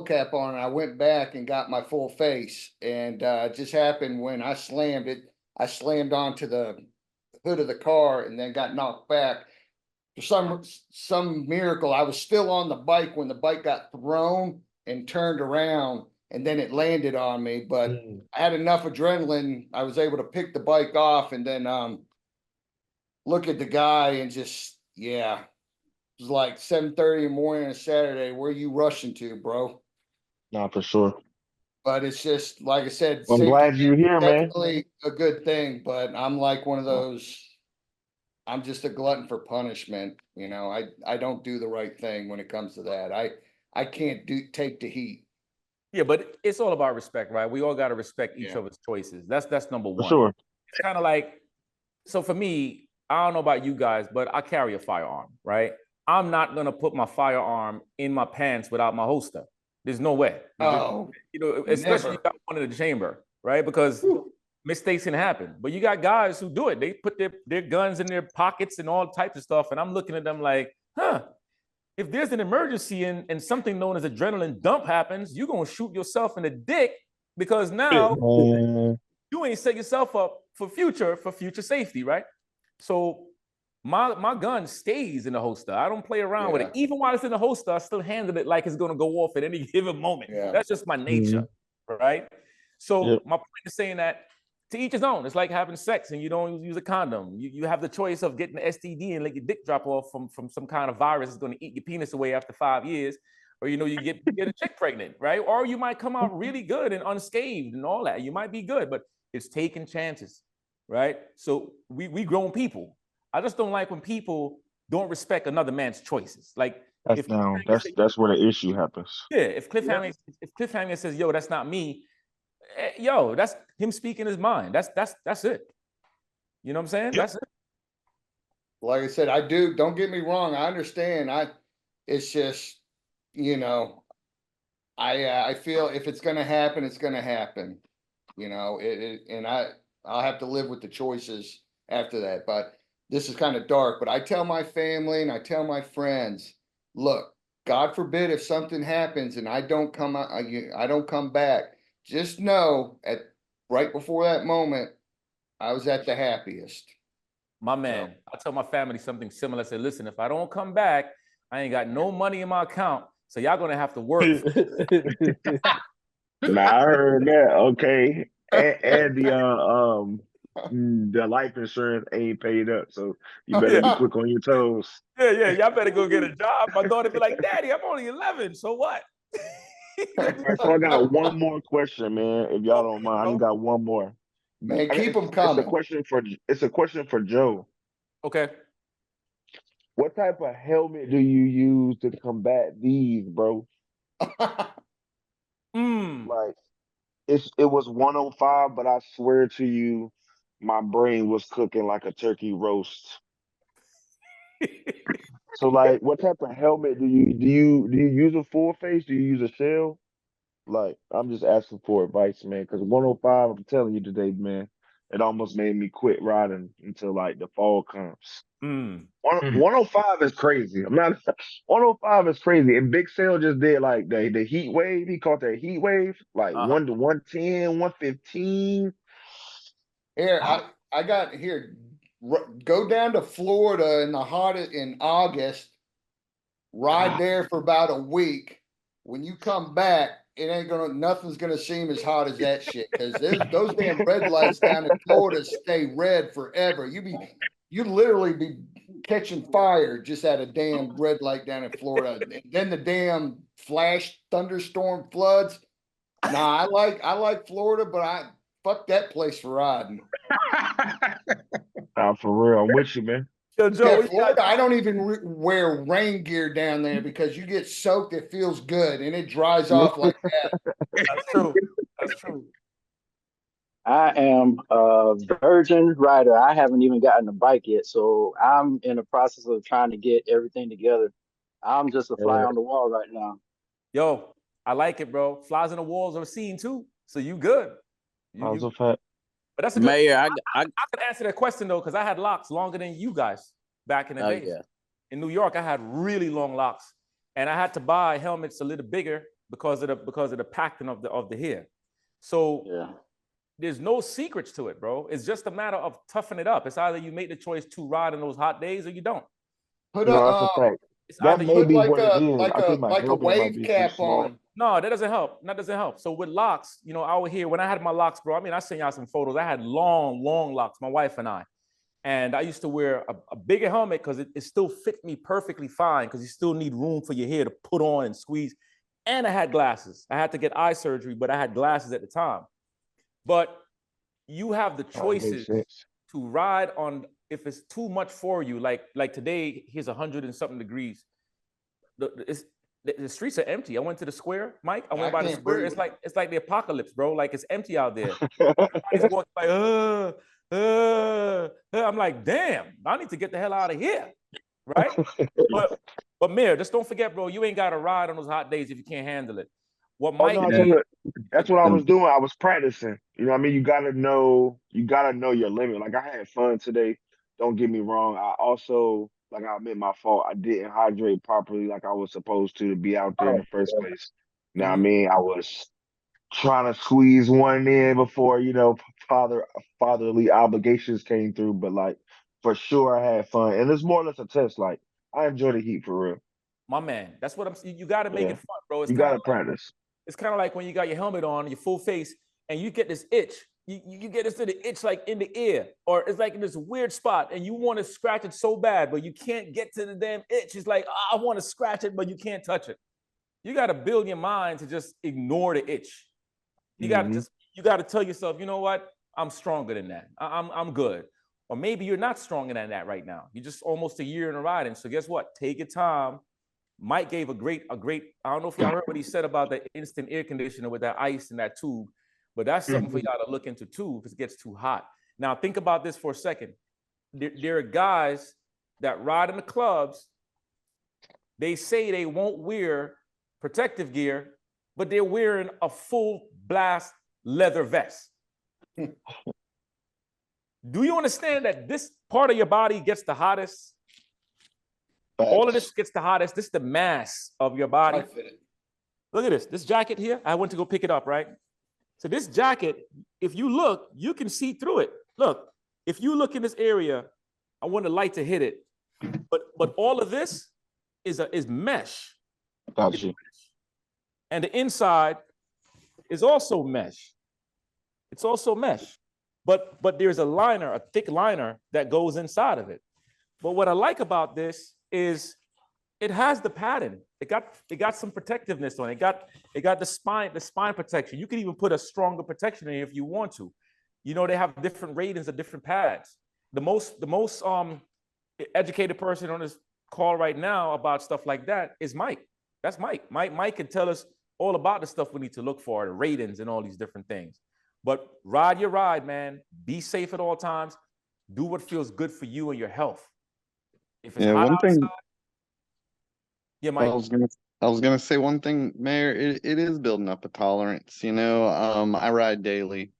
cap on and I went back and got my full face. And it just happened when I slammed onto the hood of the car and then got knocked back. For some miracle, I was still on the bike when the bike got thrown and turned around, and then it landed on me. But Mm. I had enough adrenaline, I was able to pick the bike off and then look at the guy and just yeah. It was like 7:30 in the morning on a Saturday. Where you rushing to, bro? Nah, for sure. But it's just like I said, Well, I'm safety glad you're is here, man. definitely a good thing. But I'm like one of those. I'm just a glutton for punishment. I don't do the right thing when it comes to that. I can't take the heat. Yeah, but it's all about respect, right? We all got to respect each Yeah. other's choices. That's number For one. sure. It's kind of like, so for me, I don't know about you guys, but I carry a firearm, right? I'm not gonna put my firearm in my pants without my holster. There's no way. Oh, Especially you never. got one in the chamber, right? Because mistakes can happen. But you got guys who do it. They put their guns in their pockets and all types of stuff. And I'm looking at them like, if there's an emergency and something known as adrenaline dump happens, you're gonna shoot yourself in the dick because now Man. you ain't set yourself up for future safety, right? So my gun stays in the holster. I don't play around with it. Yeah. Even while it's in the holster, I still handle it like it's gonna go off at any given moment. Yeah. That's just my nature, right? Yep. So my point is saying that to each his own. It's like having sex and you don't use a condom. You have the choice of getting the STD and let your dick drop off from some kind of virus that's going to eat your penis away after 5 years, or you get a chick pregnant, right? Or you might come out really good and unscathed and all that. You might be good, but it's taking chances, right? So we grown people. I just don't like when people don't respect another man's choices. Like That's if down. That's where the issue happens. yeah, if Cliffhanger says, "Yo, that's not me," yo, that's him speaking his mind. That's it. You know what I'm saying? That's it. Like I said, I do. Don't get me wrong. I understand. It's just, you know, I feel if it's gonna happen, it's gonna happen. And I'll have to live with the choices after that. But this is kind of dark. But I tell my family and I tell my friends, look, God forbid if something happens and I don't come out, I don't come back. Just know at right before that moment, I was at the happiest. My man, I tell my family something similar. I say, listen, if I don't come back, I ain't got no money in my account. So y'all gonna have to work. Nah, I heard that. Okay, and the life insurance ain't paid up, so you Oh, better yeah. be quick on your toes. Yeah, y'all better go get a job. My daughter be like, Daddy, I'm only 11. So what? All right, so I got one more question, man. If y'all don't mind, I just bro. got one more. Man, And keep them it's a coming. question for Joe. Okay. What type of helmet do you use to combat these, bro? Like it was 105, but I swear to you, my brain was cooking like a turkey roast. So like, what type of helmet do you use a full face? Do you use a shell? Like, I'm just asking for advice, man. Because 105, I'm telling you today, man, it almost made me quit riding until like the fall comes. Mm. 105 is crazy. I'm not 105 is crazy. And Big Sale just did like the heat wave. He caught that heat wave, like Uh-huh. 1 to 110, 115. Here, I got here. Go down to Florida in the hottest in August. Ride there for about a week. When you come back, it ain't gonna nothing's gonna seem as hot as that shit. Because those damn red lights down in Florida stay red forever. You literally be catching fire just at a damn red light down in Florida. And then the damn flash thunderstorm floods. Nah, I like Florida, but I fuck that place for riding. Nah, for real, I'm with you, man. Yo, Joe, Yeah, what you got? Florida, I don't even wear rain gear down there because you get soaked, it feels good, and it dries off like that. That's true. That's true. I am a virgin rider. I haven't even gotten a bike yet, so I'm in the process of trying to get everything together. I'm just a fly on the wall right now. Yo, I like it, bro. Flies in the walls are seen too. So you good. That was a fact. But that's a good Mayor, I could answer that question though, because I had locks longer than you guys back in the days. yeah. In New York, I had really long locks, and I had to buy helmets a little bigger because of the packing of the hair. So Yeah. there's no secrets to it, bro. It's just a matter of toughing it up. It's either you make the choice to ride in those hot days or you don't. Put No, that's a a fact. It's That either may you be what it is. I think my like a helmet might wave be too cap small. on. No, that doesn't help. That doesn't help. So with locks, you know, out here, when I had my locks, bro, I mean, I sent y'all some photos. I had long, long locks, my wife and I. And I used to wear a bigger helmet because it still fit me perfectly fine because you still need room for your hair to put on and squeeze. And I had glasses. I had to get eye surgery, but I had glasses at the time. But you have the Oh, that makes choices sense. to ride on if it's too much for you. Like today, here's 100 and something degrees. The streets are empty. I went to the square, Mike. I went by the can't square. breathe. It's like the apocalypse, bro. Like it's empty out there. Everybody's walking like, I'm like, damn, I need to get the hell out of here, right? But Mayor, just don't forget, bro. You ain't got to ride on those hot days if you can't handle it. What Oh Mike no, so did, look, that's what I was doing. I was practicing. You know what I mean? You gotta know your limit. Like I had fun today. Don't get me wrong. I also, like I admit my fault. I didn't hydrate properly like I was supposed to be out there in Oh, the first yeah. place. You know what I mean? I was trying to squeeze one in before, fatherly obligations came through. But like for sure I had fun. And it's more or less a test. Like I enjoy the heat for real. my man, that's what I'm saying. You got to make Yeah. it fun, bro. You gotta practice. It's kind of like when you got your helmet on, your full face, and you get this itch. You get this little itch like in the ear, or it's like in this weird spot, and you want to scratch it so bad, but you can't get to the damn itch. It's like, I want to scratch it, but you can't touch it. You got to build your mind to just ignore the itch. You got to Mhm. you got to tell yourself, you know what? I'm stronger than that. I'm good. Or maybe you're not stronger than that right now. You're just almost a year in a riding. So guess what? Take your time. Mike gave a great, I don't know if y'all heard what he said about the instant air conditioner with that ice in that tube, but that's something for y'all to look into too if it gets too hot. Now think about this for a second. There are guys that ride in the clubs. They say they won't wear protective gear, but they're wearing a full blast leather vest. Do you understand that this part of your body gets the hottest? All of this gets the hottest. This is the mass of your body. Look at this. This jacket here, I went to go pick it up, right? So this jacket, if you look, you can see through it. Look, if you look in this area, I want the light to hit it. But all of this is mesh. Got you. And the inside is also mesh. It's also mesh. But there's a liner, a thick liner that goes inside of it. But what I like about this is it has the padding. It got some protectiveness on it. It got the spine protection. You can even put a stronger protection in it if you want to. You know, they have different ratings of different pads. The most educated person on this call right now about stuff like that is Mike. That's Mike. Mike can tell us all about the stuff we need to look for, the ratings and all these different things. But ride your ride, man. Be safe at all times. Do what feels good for you and your health. If it's hot outside, yeah, Mike. I was gonna say one thing, Mayor. It is building up a tolerance. You know, I ride daily.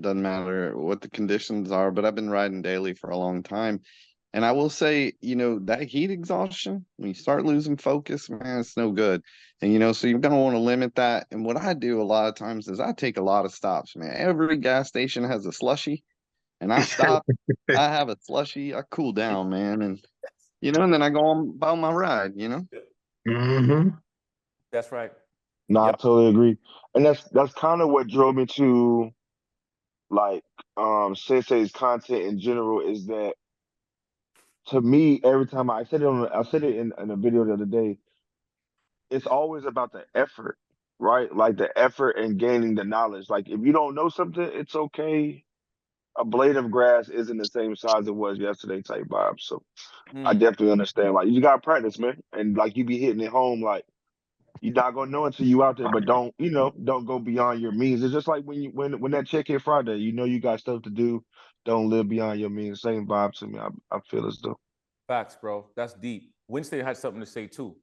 Doesn't matter what the conditions are, but I've been riding daily for a long time. And I will say, you know, that heat exhaustion, when you start losing focus, man, it's no good. And, you know, so you're going to want to limit that. And what I do a lot of times is I take a lot of stops, man. Every gas station has a slushy, and I stop. I have a slushy. I cool down, man. And, you know, and then I go on about my ride, you know? Mm-hmm. That's right. No, Yep. I totally agree. And that's kind of what drove me to like Sensei's content in general is that to me, every time I said it in a video the other day, it's always about the effort, right? Like the effort and gaining the knowledge. Like if you don't know something, it's okay. A blade of grass isn't the same size it was yesterday type vibe. So I definitely understand. Like you gotta practice, man. And like you be hitting it home, like you're not gonna know until you out there, but don't go beyond your means. It's just like when that check hit Friday, you know you got stuff to do. Don't live beyond your means. Same vibe to me. I feel as though. Facts, bro. That's deep. Winston had something to say too.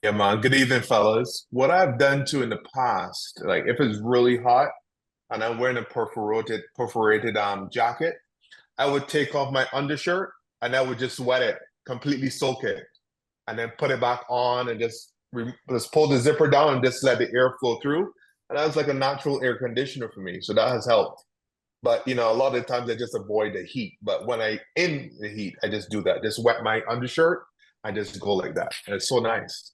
Yeah, man. Good evening, fellas. What I've done too in the past, like if it's really hot and I'm wearing a perforated jacket, I would take off my undershirt and I would just wet it, completely soak it, and then put it back on and just pull the zipper down and just let the air flow through. And that was like a natural air conditioner for me. So that has helped. But you know, a lot of the times I just avoid the heat. But when I in the heat, I just do that. Just wet my undershirt. I just go like that. And it's so nice.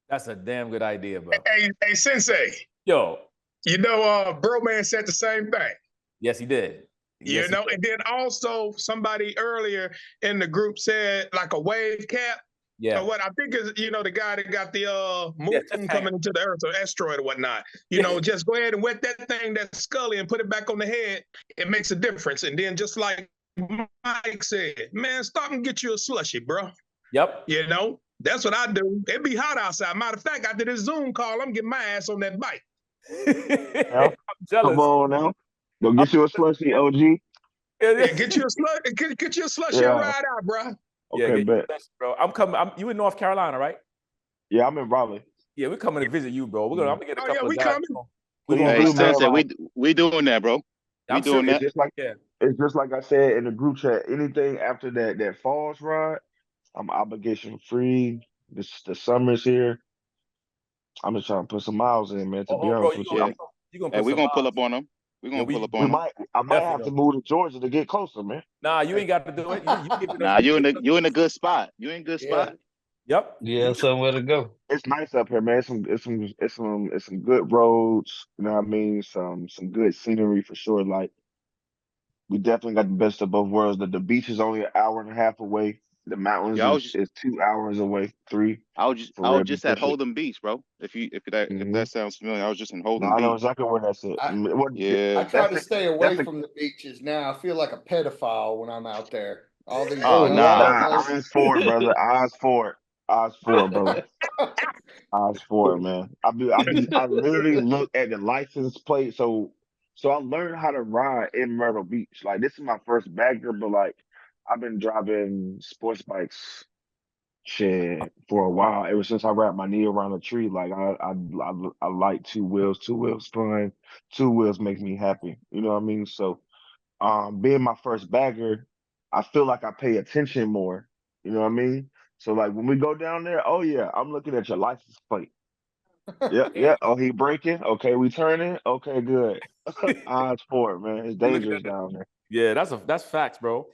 That's a damn good idea, bro. Hey, Sensei. Yo. You know, Bro Man said the same thing. Yes, he did. You know, and then also somebody earlier in the group said like a wave cap. Yeah. Or what I think is, you know, the guy that got the moon coming into the earth or asteroid or whatnot. You know, just go ahead and wet that thing that's scully and put it back on the head. It makes a difference. And then just like Mike said, man, stop and get you a slushy, bro. Yep. You know, that's what I do. It be hot outside. Matter of fact, after this Zoom call, I'm getting my ass on that bike. Yeah. Come on now. Go get you a slushy, OG. Yeah, get you a slushy and ride out, bro. Okay, bet. Bro, I'm coming. You in North Carolina, right? Yeah, I'm in Raleigh. Yeah, we're coming to visit you, bro. I'm gonna get a couple of guys. Hey, Sensei, we doing that, bro. We doing that. It's just like I said in the group chat. Anything after that falls ride, I'm obligation free. The summer's here. I'm just trying to put some miles in, man. To be honest with you, hey, we're gonna pull up on them. We're gonna pull up on them. I might have to move to Georgia to get closer, man. Nah, you ain't got to do it. You in a good spot. You in a good spot. Yep. Yeah, somewhere to go. It's nice up here, man. It's some good roads. You know what I mean? Some good scenery for sure. Like we definitely got the best of both worlds. The beach is only an hour and a half away. The mountains is 2 hours away, 3. I was just at Holden Beach, bro. If that sounds familiar, I was just in Holden Beach. I know exactly where that's at. I try to stay away from the beaches now. I feel like a pedophile when I'm out there. All these eyes for it, brother. Eyes for it. Eyes for it, brother. Eyes for it, man. I literally look at the license plate. So I learned how to ride in Myrtle Beach. Like this is my first bagger, but like I've been driving sports bikes for a while. Ever since I wrapped my knee around a tree, like I like two wheels spun. 2 wheels make me happy. You know what I mean? So being my first bagger, I feel like I pay attention more. You know what I mean? So like when we go down there, oh yeah, I'm looking at your license plate. Yeah, Yeah. yeah. Oh, he breaking. Okay, we turning. Okay, good. Odds for it, man. It's You're looking dangerous at the, down there. yeah, that's facts, bro.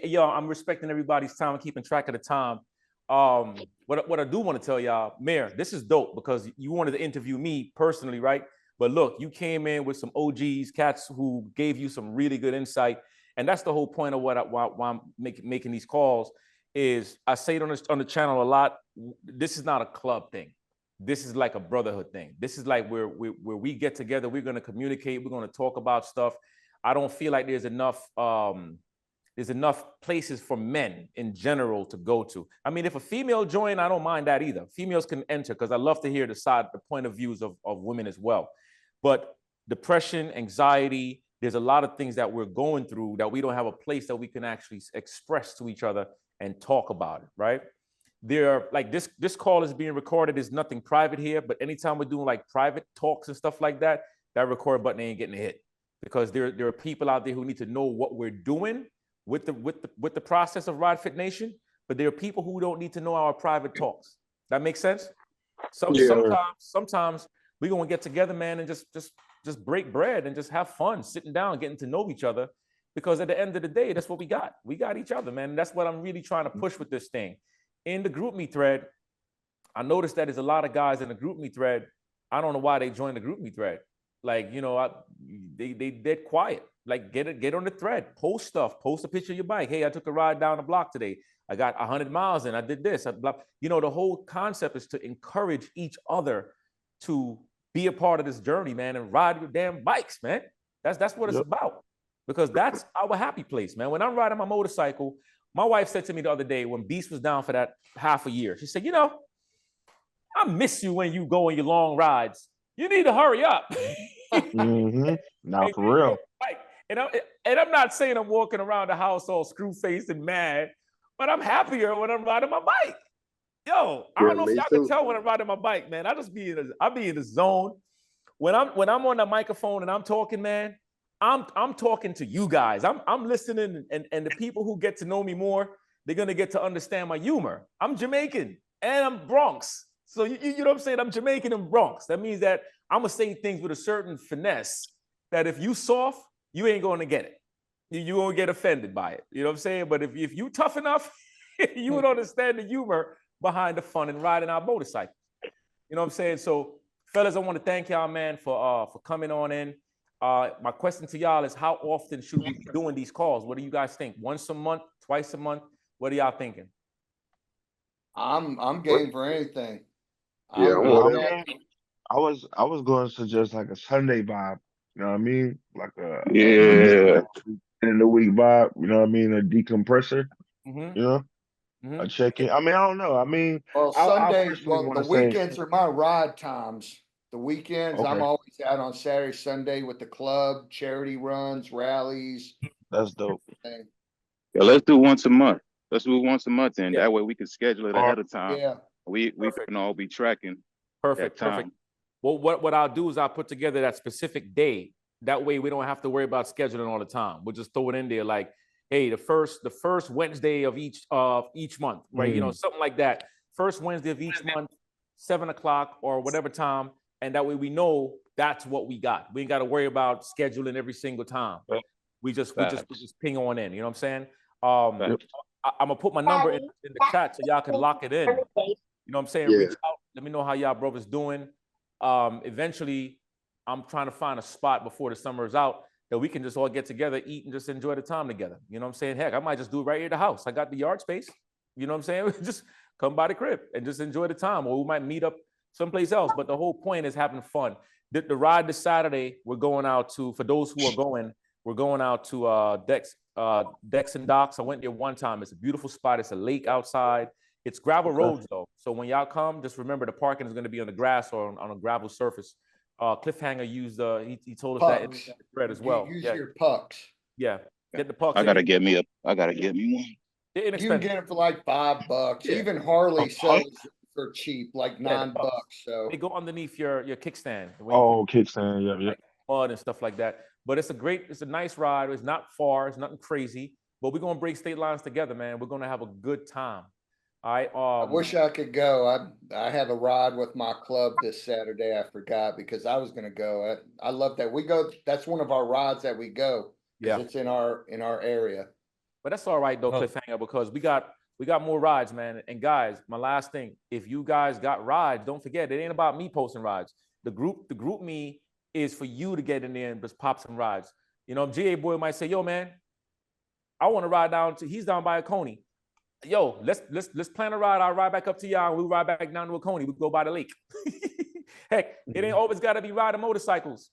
Yo, I'm respecting everybody's time and keeping track of the time. What I do want to tell y'all, Mayor, this is dope because you wanted to interview me personally, right? But look, you came in with some OGs, cats who gave you some really good insight, and that's the whole point of why I'm making these calls. Is I say it on the channel a lot. This is not a club thing. This is like a brotherhood thing. This is like where we get together. We're going to communicate. We're going to talk about stuff. I don't feel like there's enough places for men in general to go to. I mean, if a female join, I don't mind that either. Females can enter because I love to hear the point of views of women as well. But depression, anxiety, there's a lot of things that we're going through that we don't have a place that we can actually express to each other and talk about it, right? There are like this call is being recorded. There's nothing private here, but anytime we're doing like private talks and stuff like that, that record button ain't getting hit because there are people out there who need to know what we're doing with the process of Rod Fit Nation, but there are people who don't need to know our private talks. That makes sense? So Yeah. sometimes we're gonna get together, man, and just break bread and just have fun, sitting down, getting to know each other. Because at the end of the day, that's what we got. We got each other, man. And that's what I'm really trying to push with this thing. In the group me thread, I noticed that there's a lot of guys in the group me thread. I don't know why they joined the group me thread. Like, they dead quiet. Like, get on the thread, post stuff, post a picture of your bike. Hey, I took a ride down the block today. I got 100 miles in. I did this. The whole concept is to encourage each other to be a part of this journey, man, and ride your damn bikes, man. That's what it's about. Because that's our happy place, man. When I'm riding my motorcycle, my wife said to me the other day when Beast was down for that half a year, she said, I miss you when you go on your long rides. You need to hurry up. Mm-hmm. Now for real. And I'm not saying I'm walking around the house all screw faced and mad, but I'm happier when I'm riding my bike. Yo, I Yeah, don't know if me y'all can too. tell when I'm riding my bike, man. I be in the zone. When I'm on the microphone and I'm talking, man, I'm talking to you guys. I'm listening, and the people who get to know me more, they're gonna get to understand my humor. I'm Jamaican and I'm Bronx. So you know what I'm saying? I'm Jamaican and Bronx. That means that I'm gonna say things with a certain finesse that if you soft, you ain't gonna get it. You won't get offended by it. You know what I'm saying? But if you tough enough, you would understand the humor behind the fun in riding our motorcycle. You know what I'm saying? So, fellas, I want to thank y'all, man, for coming on in. My question to y'all is, how often should we be doing these calls? What do you guys think? Once a month, twice a month? What are y'all thinking? I'm game for anything. Yeah, I'm I'm whatever. game. I was going to suggest like a Sunday vibe. You know what I mean? Like a Yeah. in the week vibe. You know what I mean? A decompressor. Mm-hmm. You know, Mm-hmm. a check in. I mean, I don't know. I mean, Well, I Sunday, personally well, want the to say, weekends are my ride times. The weekends, I'm okay, always out on Saturday, Sunday with the club, charity runs, rallies. that's dope. Thing. Yeah, let's do once a month. Let's do it once a month, and Yeah. that way we can schedule it Or ahead of time. Yeah. We Perfect. can all be tracking that Perfect. time. Perfect. Well, what I'll do is I'll put together that specific day. That way we don't have to worry about scheduling all the time. We'll just throw it in there like, hey, the first Wednesday of each month, right? Something like that. First Wednesday of each month, 7 o'clock or whatever time. And that way we know that's what we got. We ain't got to worry about scheduling every single time. We just ping on in. You know what I'm saying? Facts. I'm gonna put my number in the chat so y'all can lock it in. You know what I'm saying? Yeah. Reach out. Let me know how y'all brothers doing. Eventually, I'm trying to find a spot before the summer is out that we can just all get together, eat, and just enjoy the time together. You know what I'm saying? Heck, I might just do it right here at the house. I got the yard space. You know what I'm saying? Just come by the crib and just enjoy the time. Or we might meet up someplace else. But the whole point is having fun. The ride this Saturday, we're going out to, for those who are going, we're going out to Decks and Docks. I went there one time. It's a beautiful spot. It's a lake outside. It's gravel roads though. So when y'all come, just remember the parking is going to be on the grass or on a gravel surface. Cliffhanger used he told us that in the thread as well. Use your pucks. Yeah. Get the pucks. I gotta get me one. They're You can inexpensive. get it for like $5. Yeah. Even Harley sells it for cheap, like $9. So They go underneath your kickstand. Oh, kickstand. Yeah, yeah. mud and stuff like that. But it's a nice ride. It's not far. It's nothing crazy. But we're gonna break state lines together, man. We're gonna have a good time. All right. I wish I could go. I have a ride with my club this Saturday. I forgot because I was gonna go. I love that we go. That's one of our rides that we go because it's in our area. But that's all right though, Cliffhanger, because we got more rides, man. And guys, my last thing, if you guys got rides, don't forget it ain't about me posting rides. The group me is for you to get in there and just pop some rides. You know, GA boy might say, yo, man, I want to ride down to, he's down by a Coney. Yo, let's plan a ride. I'll ride back up to y'all and we'll ride back down to a Coney. We go by the lake. Heck, it ain't always got to be riding motorcycles.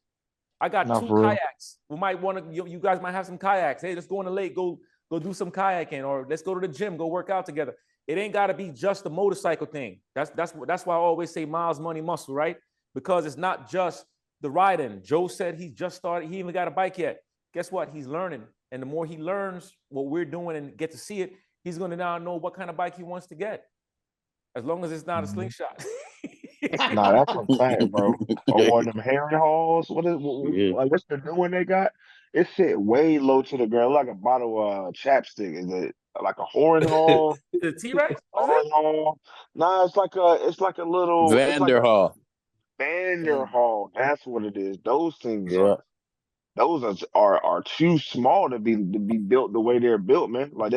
I got 2 kayaks. We might want to, you guys might have some kayaks. Hey, let's go on the lake, go do some kayaking, or let's go to the gym, go work out together. It ain't got to be just a motorcycle thing. That's why I always say miles, money, muscle, right? Because it's not just the riding. Joe said he just started. He even got a bike yet. Guess what? He's learning. And the more he learns what we're doing and get to see it, he's going to now know what kind of bike he wants to get. As long as it's not a slingshot. Nah, that's a fact, bro. Or one of them Harry halls. Like what's the new one they got? It sit way low to the ground, like a bottle of chapstick. Is it like a horn hall? The T-Rex? Horn hall? Nah, it's like a little Vanderhall. Vanderhall. That's what it is. Those things are too small to be built the way they're built, man. Like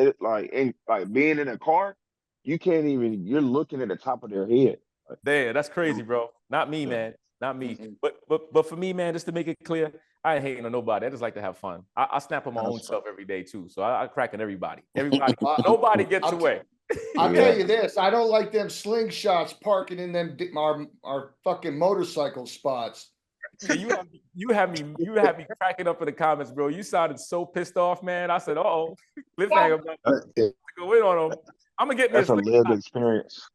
being in a car, you can't even. You're looking at the top of their head. Damn, that's crazy, bro. Not me, man. Not me. But for me, man, just to make it clear, I ain't hating on nobody. I just like to have fun. I snap on my own self every day too. So I crack on everybody. Nobody gets away. I'll tell you this: I don't like them slingshots parking in them our fucking motorcycle spots. You have me cracking up in the comments, bro. You sounded so pissed off, man. I said, "Uh-oh, cliffhanger, go in on him." I'm gonna get me That's a lived experience.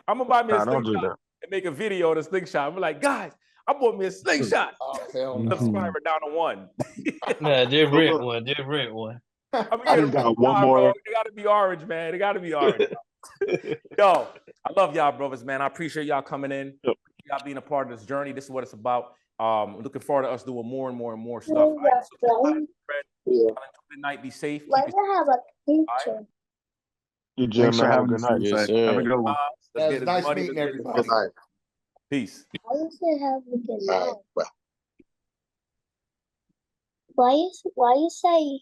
I'm gonna buy me a Don't do slingshot and make a video of the slingshot. I'm like, guys, I bought me a slingshot. Subscriber down to 1. Nah, just rent one. Just rent one. I just got one more. Bro. They gotta be orange, man. They gotta be orange. Yo, I love y'all, brothers, man. I appreciate y'all coming in. Y'all being a part of this journey. This is what it's about. Looking forward to us doing more and more and more stuff. Right? So, good night. Be safe. Why do I have a picture? You, Jim, man. Have a good night. Yes, Have a good one. It's nice meeting everybody. Peace. I used to have a good night. Bye. Why you say